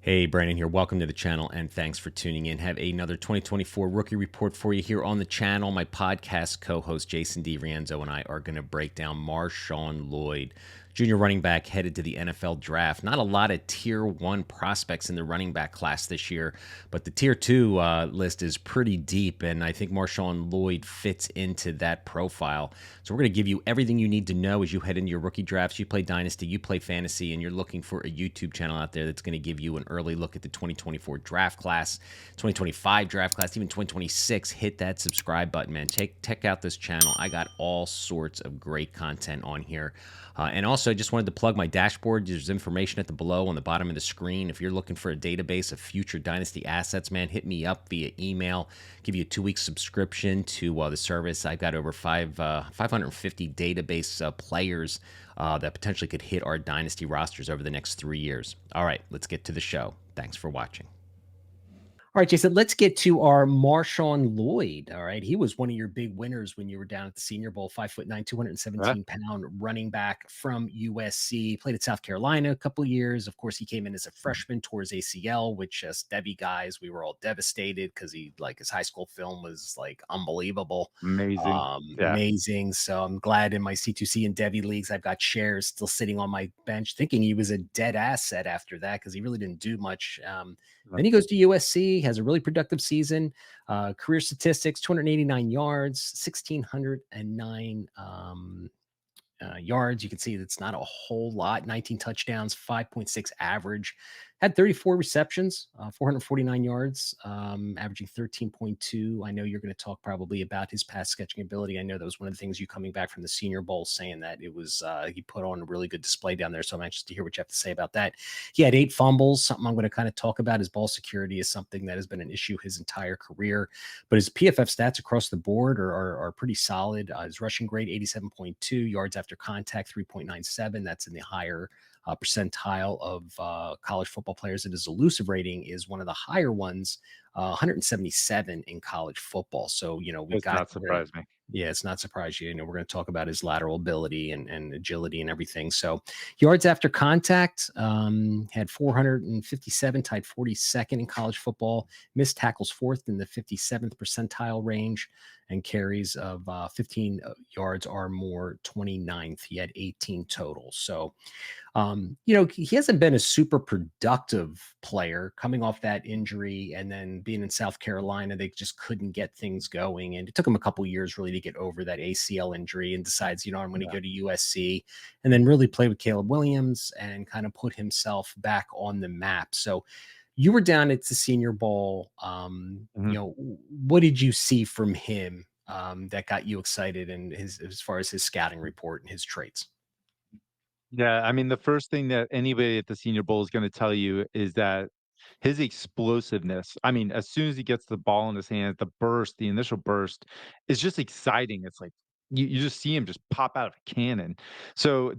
Hey, Brandon here. Welcome to the channel and thanks for tuning in. Have another 2024 rookie report for you here on the channel. My podcast co-host Jason DiRienzo and I are going to break down MarShawn Lloyd, junior running back headed to the NFL draft. Not a lot of tier one prospects in the running back class this year, but the tier two list is pretty deep, and I think MarShawn Lloyd fits into that profile. So we're going to give you everything you need to know as you head into your rookie drafts. You play Dynasty, you play Fantasy, and you're looking for a YouTube channel out there that's going to give you an early look at the 2024 draft class, 2025 draft class, even 2026. Hit that subscribe button, man. Check out this channel. I got all sorts of great content on here. And also, I just wanted to plug my dashboard. There's information at the below on the bottom of the screen. If you're looking for a database of future Dynasty assets, man, hit me up via email. Give you a 2-week subscription to the service. I've got over 550 database players that potentially could hit our Dynasty rosters over the next 3 years. All right, let's get to the show. Thanks for watching. All right, Jason, let's get to our MarShawn Lloyd. All right. He was one of your big winners when you were down at the Senior Bowl, 5'9", Yeah, 217-pound running back from USC. Played at South Carolina a couple of years. Of course, he came in as a freshman towards ACL, which as Devy guys, we were all devastated because his high school film was like unbelievable. amazing. Yeah, Amazing. So I'm glad in my C2C and Devy leagues, I've got shares still sitting on my bench, thinking he was a dead asset after that because he really didn't do much. uh, Then he goes to USC, has a really productive season, career statistics, 289 yards, 1,609 yards. You can see that's not a whole lot. 19 touchdowns, 5.6 average. Had 34 receptions, 449 yards, averaging 13.2. I know you're going to talk probably about his pass catching ability. I know that was one of the things you coming back from the Senior Bowl saying that it was he put on a really good display down there. So I'm anxious to hear what you have to say about that. He had 8 fumbles. Something I'm going to kind of talk about. His ball security is something that has been an issue his entire career, but his PFF stats across the board are pretty solid. His rushing grade 87.2, yards after contact 3.97. That's in the higher percentile of college football players. And his elusive rating is one of the higher ones, 177 in college football. So, we does got, not surprise me. yeah, it's not surprise you. We're going to talk about his lateral ability and agility and everything. So, yards after contact, had 457, tied 42nd in college football. Missed tackles fourth in the 57th percentile range, and carries of 15 yards or more, 29th. He had 18 total. So, he hasn't been a super productive player coming off that injury and then being in South Carolina. They just couldn't get things going. And it took him a couple years really to get over that ACL injury and decides, I'm going to Yeah. go to USC and then really play with Caleb Williams and kind of put himself back on the map. So you were down at the Senior Bowl. Mhm. What did you see from him that got you excited and as far as his scouting report and his traits? Yeah, I mean, the first thing that anybody at the Senior Bowl is gonna tell you is that his explosiveness, I mean, as soon as he gets the ball in his hand, the initial burst is just exciting. It's like you just see him just pop out of a cannon. So,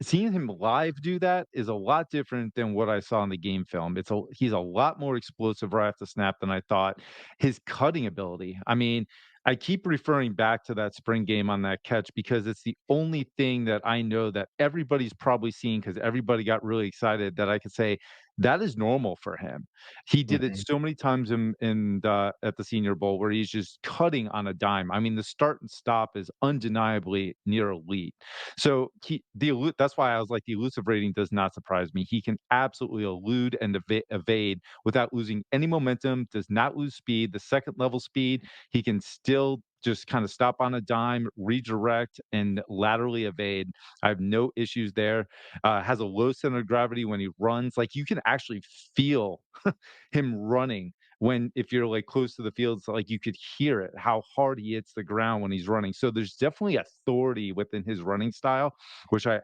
seeing him live do that is a lot different than what I saw in the game film. He's a lot more explosive right off the snap than I thought. His cutting ability, I mean, I keep referring back to that spring game on that catch because it's the only thing that I know that everybody's probably seen because everybody got really excited that I could say that is normal for him. He did it Mhm. so many times at the Senior Bowl where he's just cutting on a dime. I mean, the start and stop is undeniably near elite. So that's why I was like the elusive rating does not surprise me. He can absolutely elude and evade without losing any momentum. Does not lose speed. The second level speed he can still just kind of stop on a dime, redirect, and laterally evade. I have no issues there. Has a low center of gravity when he runs. Like you can actually feel him running when if you're like close to the field, so like you could hear it, how hard he hits the ground when he's running. So there's definitely authority within his running style, which I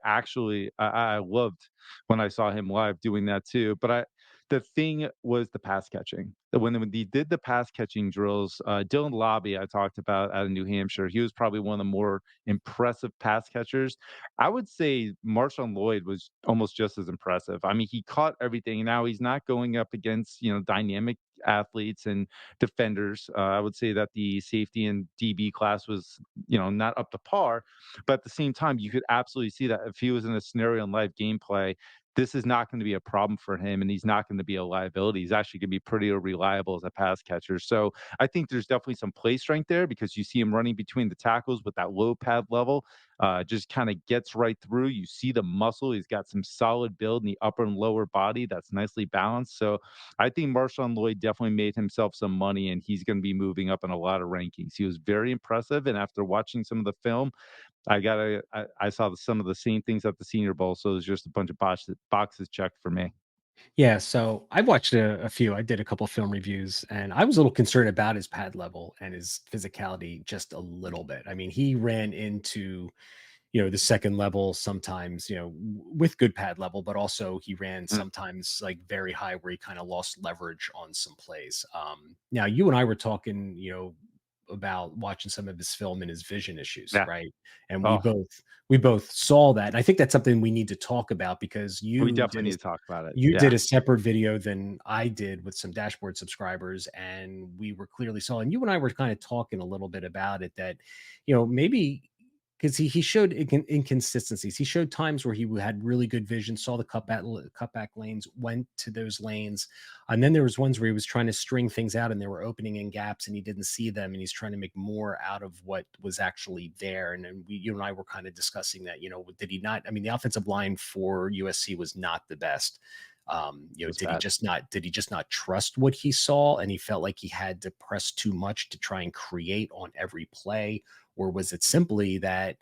loved when I saw him live doing that too. But the thing was the pass catching. When he did the pass catching drills, Dylan Lobby I talked about out of New Hampshire, he was probably one of the more impressive pass catchers. I would say Marshawn Lloyd was almost just as impressive. I mean, he caught everything. Now he's not going up against dynamic athletes and defenders. I would say that the safety and DB class was not up to par, but at the same time, you could absolutely see that if he was in a scenario in live gameplay this is not gonna be a problem for him, and he's not gonna be a liability. He's actually gonna be pretty reliable as a pass catcher. So I think there's definitely some play strength there because you see him running between the tackles with that low pad level, just kinda gets right through. You see the muscle. He's got some solid build in the upper and lower body that's nicely balanced. So I think Marshawn Lloyd definitely made himself some money, and he's gonna be moving up in a lot of rankings. He was very impressive, and after watching some of the film, I saw some of the same things at the Senior Bowl, so it was just a bunch of boxes checked for me. Yeah, so I watched a few. I did a couple film reviews, and I was a little concerned about his pad level and his physicality just a little bit. I mean, he ran into the second level sometimes, with good pad level, but also he ran Mm, sometimes like very high where he kind of lost leverage on some plays. Now you and I were talking, about watching some of his film and his vision issues, yeah. right? And we Oh, both saw that. And I think that's something we need to talk about because we definitely need to talk about it. you did Yeah, a separate video than I did with some dashboard subscribers, and we were clearly saw, and you and I were kind of talking a little bit about it that, maybe because he showed inconsistencies. He showed times where he had really good vision, saw the cutback lanes, went to those lanes, and then there was ones where he was trying to string things out, and there were opening in gaps, and he didn't see them, and he's trying to make more out of what was actually there. And then you and I were kind of discussing that. Did he not? I mean, the offensive line for USC was not the best. it was Did he bad. just not? Did he just not trust what he saw, and he felt like he had to press too much to try and create on every play? Or was it simply that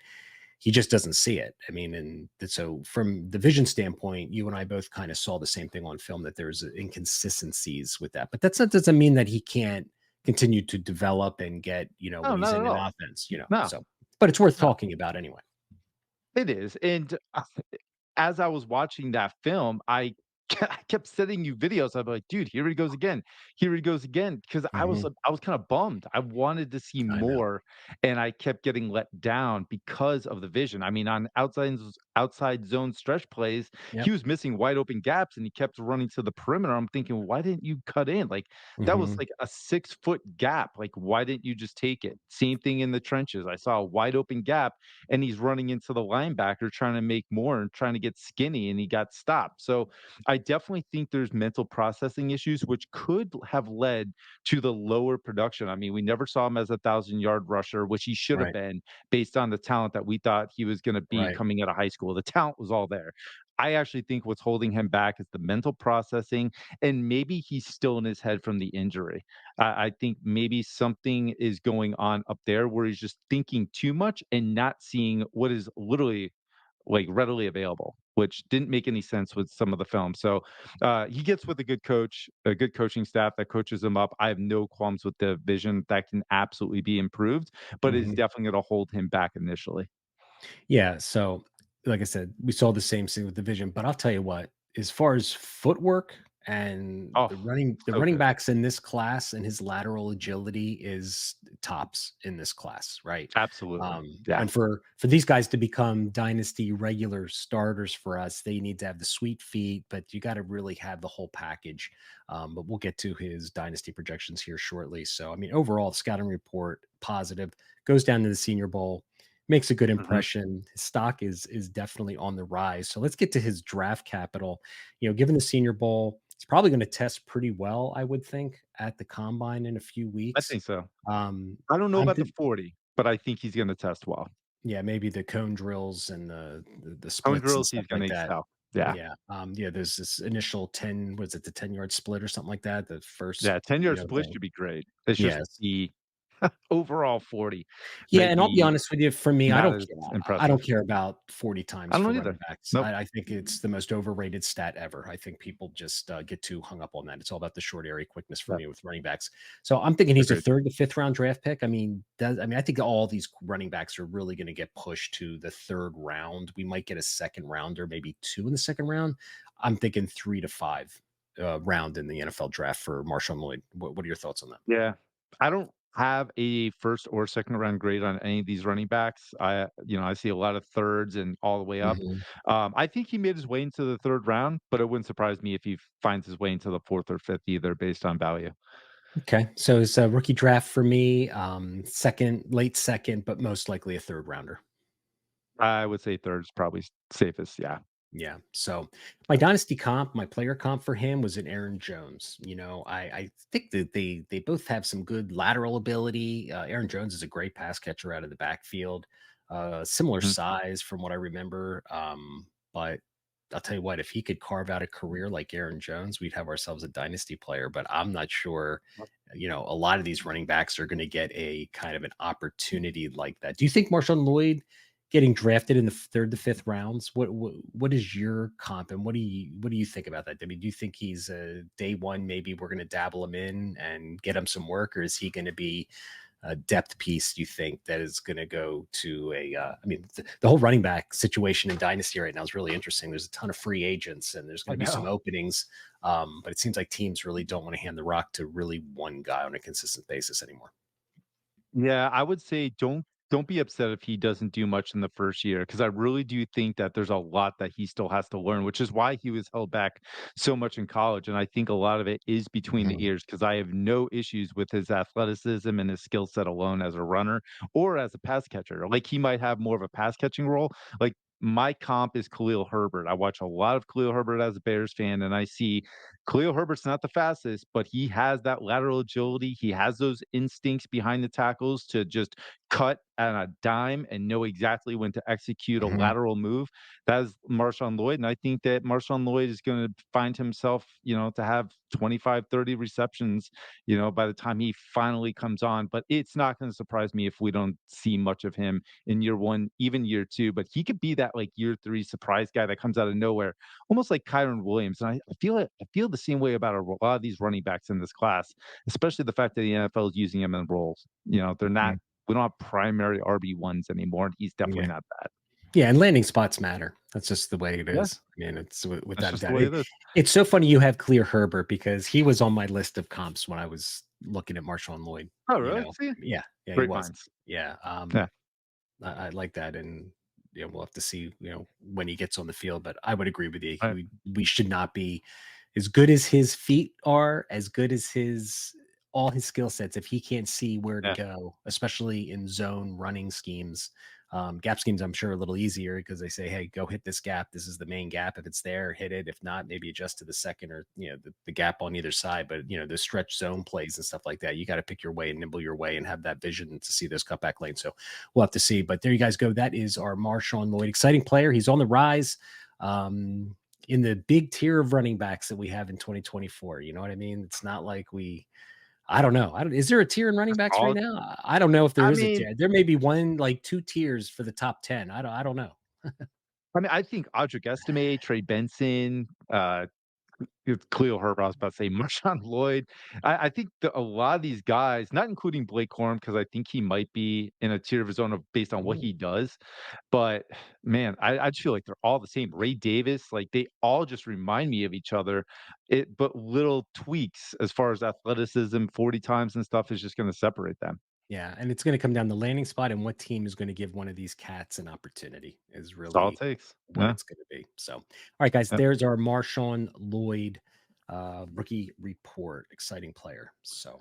he just doesn't see it? I mean, so from the vision standpoint, you and I both kind of saw the same thing on film that there's inconsistencies with that. But that doesn't mean that he can't continue to develop and get, No, when he's not in at an all. offense. No, So, but it's worth no. talking about anyway. It is, and, as I was watching that film, I kept sending you videos. I'm like, "Dude, here he goes again. Here he goes again." Because Mhm. I was kinda bummed. I wanted to see I know. more, and I kept getting let down because of the vision. I mean, on outside zone stretch plays, he Yep. was missing wide open gaps, and he kept running to the perimeter. I'm thinking, "Why didn't you cut in?" Like, that was Mhm. like a 6-foot gap. Like, why didn't you just take it? Same thing in the trenches. I saw a wide open gap, and he's running into the linebacker trying to make more and trying to get skinny, and he got stopped. So I definitely think there's mental processing issues, which could have led to the lower production. I mean, we never saw him as a 1,000-yard rusher, which he should have Right. been based on the talent that we thought he was going to be Right. coming out of high school. The talent was all there. I actually think what's holding him back is the mental processing, and maybe he's still in his head from the injury. I think maybe something is going on up there where he's just thinking too much and not seeing what is literally like readily available, which didn't make any sense with some of the film. So he gets with a good coach, a good coaching staff that coaches him up. I have no qualms with the vision that can absolutely be improved, but it's Mhm. definitely going to hold him back initially. Yeah, so, like I said, we saw the same thing with the vision, but I'll tell you what, as far as footwork and Oh, the so running good. backs in this class and his lateral agility is tops in this class, right? Absolutely. Yeah. And for these guys to become dynasty regular starters for us, they need to have the sweet feet, but you gotta really have the whole package. But we'll get to his dynasty projections here shortly. So, I mean, overall, the scouting report, positive, goes down to the Senior Bowl, makes a good Mhm. impression. His stock is definitely on the rise. So let's get to his draft capital. Given the Senior Bowl, it's probably going to test pretty well, I would think, at the combine in a few I weeks. think so. Um, I don't know I'm about the th- 40, but I think he's going to test well. yeah, maybe the cone drills and the Cone splits and drills, stuff he's going like to that. excel. Yeah. Yeah, yeah. There's this initial 10. Was it the 10-yard split or something like that? The first, Yeah. 10-yard split thing. should be great. It's just Yes. the overall 40 Yeah, might and I'll be be honest with you, for me, not as I impressive. don't care about 40 I times don't for either. running backs. Nope. I think it's the most overrated stat ever. I think people just, get too hung up on that. It's all about the short area quickness for Yeah, me with running backs. So I'm thinking he's a agreed. 3rd to 5th round draft pick. I think all these running backs are really gonna get pushed to the 3rd round. We might get a 2nd rounder, maybe 2 in the 2nd round. I'm thinking 3 to 5, round in the NFL draft for Marshawn Lloyd. What are your thoughts on that? Yeah. I don't have a first or second round grade on any of these running backs. I see a lot of thirds and all the way up. Mhm. I think he made his way into the third round, but it wouldn't surprise me if he finds his way into the fourth or fifth either based on value. Okay, so it's a rookie draft for me, second, late second, but most likely a 3rd rounder. I would say third is probably safest. Yeah. Yeah. So my dynasty comp, my player comp for him was an Aaron Jones. I think that they both have some good lateral ability. Aaron Jones is a great pass catcher out of the backfield, similar Mhm. size from what I remember. But I'll tell you what, if he could carve out a career like Aaron Jones, we'd have ourselves a dynasty player. But I'm not sure. A lot of these running backs are going to get a kind of an opportunity like that. Do you think MarShawn Lloyd getting drafted in the third to fifth rounds? What is your comp, and what do you think about that? I mean, do you think he's a day one? Maybe we're going to dabble him in and get him some work, or is he going to be a depth piece? Do you think that is going to go to a? I mean, the whole running back situation in Dynasty right now is really interesting. There's a ton of free agents, and there's I going to be some know. openings. But it seems like teams really don't want to hand the rock to really one guy on a consistent basis anymore. Yeah, I would say don't be upset if he doesn't do much in the first year, because I really do think that there's a lot that he still has to learn, which is why he was held back so much in college. And I think a lot of it is between the Mhm. ears, because I have no issues with his athleticism and his skill set alone as a runner or as a pass catcher. Like, he might have more of a pass catching role. Like, my comp is Khalil Herbert. I watch a lot of Khalil Herbert as a Bears fan, and I see Khalil Herbert's not the fastest, but he has that lateral agility. He has those instincts behind the tackles to just cut at a dime and know exactly when to execute a Mhm. lateral move. That is Marshawn Lloyd. And I think that Marshawn Lloyd is going to find himself, to have 25, 30 receptions, by the time he finally comes on. But it's not going to surprise me if we don't see much of him in year one, even year two. But he could be that like year three surprise guy that comes out of nowhere, almost like Kyron Williams. And I feel the same way about a lot of these running backs in this class, especially the fact that the NFL is using him in roles. They're not. Mhm. We don't have primary RB1s anymore, and he's definitely Yeah. not that. Yeah, and landing spots matter. That's just the way it Yeah, is. I mean, it's that's without a just the doubt. way it is. It's so funny you have Clear Herbert because he was on my list of comps when I was looking at Marshawn Lloyd. Oh, You really? know, See, yeah, yeah, he great was. minds. Yeah, Yeah, I like that, and we'll have to see, when he gets on the field. But I would agree with you. right. We should not be as good as his feet are, as good as his all his skill sets. If he can't see where to Yeah, go, especially in zone running schemes, gap schemes, I'm sure a little easier because they say, "Hey, go hit this gap. This is the main gap. If it's there, hit it. If not, maybe adjust to the second or the gap on either side." But the stretch zone plays and stuff like that, you got to pick your way and nibble your way and have that vision to see those cutback lanes. So we'll have to see. But there you guys go. That is our Marshawn Lloyd, exciting player. He's on the rise. In the big tier of running backs that we have in 2024. You know what I mean? It's not like I don't know. Is there a tier in running just backs right all. now? I don't know if there I is a mean, tier. There may be one, like two tiers for the top 10. I don't know. I think Audric Estime, Trey Benson, it's Khalil Herbert, I was about to say Marshawn Lloyd. I think a lot of these guys, not including Blake Corum, because I think he might be in a tier of his own based on what Ooh. he does. But man, I just feel like they're all the same. Ray Davis, like they all just remind me of each other. But little tweaks as far as athleticism, 40 times and stuff is just going to separate them. Yeah, and it's going to come down the landing spot and what team is going to give one of these cats an opportunity is That's all it really takes. what Yeah. it's going to be. So, all right, guys, Yep. there's our Marshawn Lloyd rookie report. Exciting player. So.